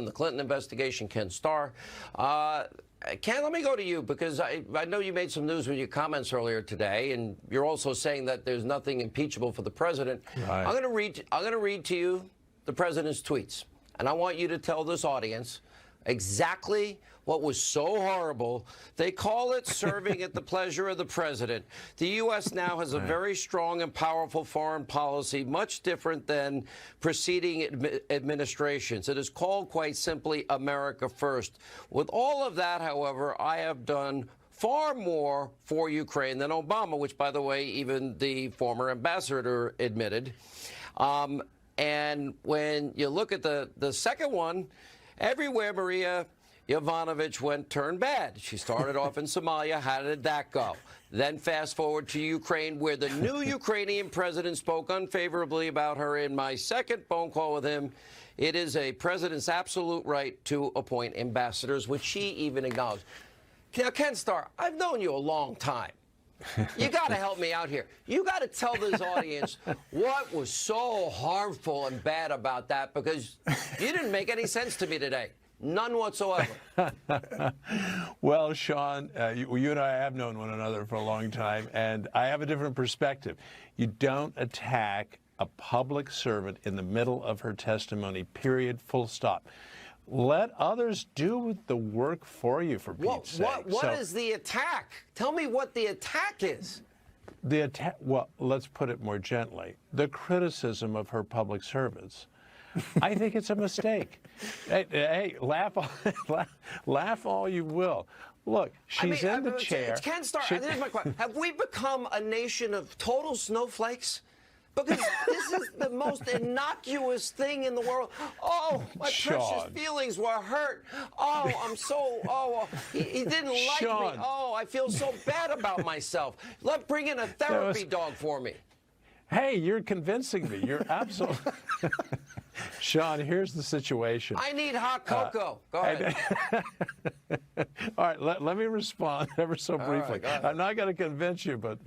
in the Clinton investigation, Ken Starr. Ken, let me go to you because I know you made some news with your comments earlier today, and you're also saying that there's nothing impeachable for the president. Right. I'm going to read to you the president's tweets, and I want you to tell this audience exactly what was so horrible. They call it serving at the pleasure of the president. The U.S. now has a very strong and powerful foreign policy, much different than preceding administrations. It is called, quite simply, America First. With all of that, however, I have done far more for Ukraine than Obama, which, by the way, even the former ambassador admitted. And when you look at the second one, everywhere Maria Yovanovitch went turned bad. She started off in Somalia. How did that go? Then fast forward to Ukraine, where the new Ukrainian president spoke unfavorably about her. In my second phone call with him, it is a president's absolute right to appoint ambassadors, which she even acknowledged. Now, Ken Starr, I've known you a long time. You got to help me out here. You got to tell this audience what was so harmful and bad about that, because you didn't make any sense to me today. None whatsoever. Well, Sean, you and I have known one another for a long time, and I have a different perspective. You don't attack a public servant in the middle of her testimony, period, full stop. Let others do the work for you, for Pete's sake. What is the attack? Tell me what the attack is. The attack, well, let's put it more gently. The criticism of her public servants. I think it's a mistake. Hey, laugh all you will. Look, she's in the chair. Ken Starr, here's my question. Have we become a nation of total snowflakes? Because this is the most innocuous thing in the world. Oh, my precious feelings were hurt. Oh, I'm so, he didn't like me. Oh, I feel so bad about myself. Bring in a therapy dog for me. Hey, you're convincing me. You're absolutely... Sean, here's the situation. I need hot cocoa. Go ahead. All right, let me respond ever so briefly. Right, I'm not going to convince you, but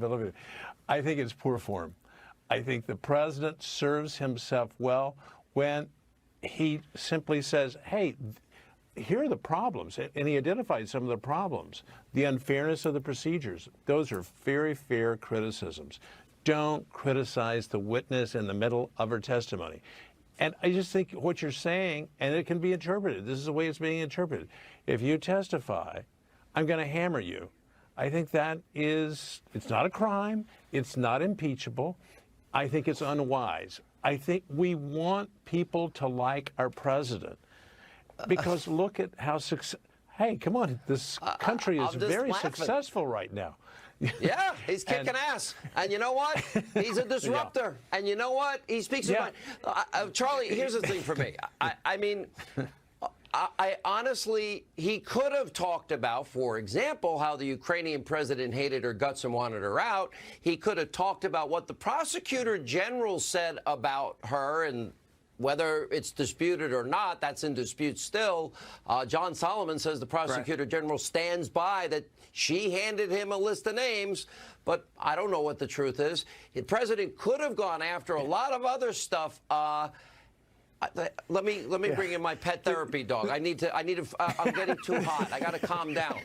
I think it's poor form. I think the president serves himself well when he simply says, hey, here are the problems, and he identified some of the problems. The unfairness of the procedures. Those are very fair criticisms. Don't criticize the witness in the middle of her testimony. And I just think what you're saying, and it can be interpreted, this is the way it's being interpreted. If you testify, I'm going to hammer you. I think that it's not a crime. It's not impeachable. I think it's unwise. I think we want people to like our president because look at how hey, come on, this country is very successful right now. Yeah, he's kicking ass. And you know what? He's a disruptor. Yeah. And you know what? He speaks his mind. Charlie, here's the thing for me. I mean, I honestly, he could have talked about, for example, how the Ukrainian president hated her guts and wanted her out. He could have talked about what the prosecutor general said about her, and whether it's disputed or not, that's in dispute still. John Solomon says the prosecutor general stands by that she handed him a list of names, but I don't know what the truth is. The president could have gone after a lot of other stuff. Let me bring in my pet therapy dog. I'm getting too hot. I got to calm down.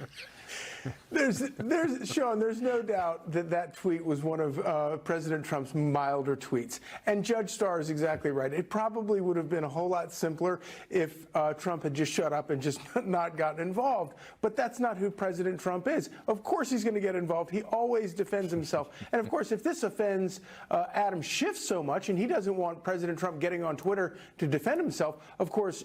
Sean, there's no doubt that tweet was one of President Trump's milder tweets. And Judge Starr is exactly right. It probably would have been a whole lot simpler if Trump had just shut up and just not gotten involved. But that's not who President Trump is. Of course he's going to get involved. He always defends himself. And of course, if this offends Adam Schiff so much, and he doesn't want President Trump getting on Twitter to defend himself, of course,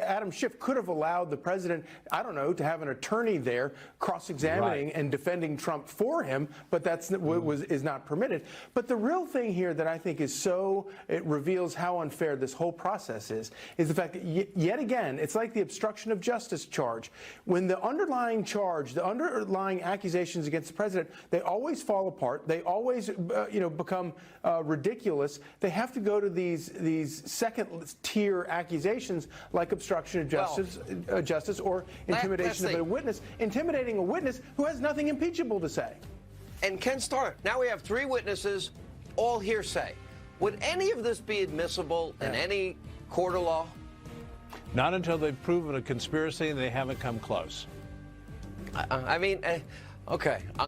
Adam Schiff could have allowed the president, I don't know, to have an attorney there cross-examining and defending Trump for him, but that's is not permitted. But the real thing here that I think is it reveals how unfair this whole process is the fact that yet again, it's like the obstruction of justice charge. When the underlying charge, the underlying accusations against the president, they always fall apart. They always, become ridiculous. They have to go to these second-tier accusations like obstruction of justice or intimidation of a witness, intimidating a witness who has nothing impeachable to say. And Ken Starr, now we have 3 witnesses, all hearsay. Would any of this be admissible in any court of law? Not until they've proven a conspiracy, and they haven't come close. I mean, okay.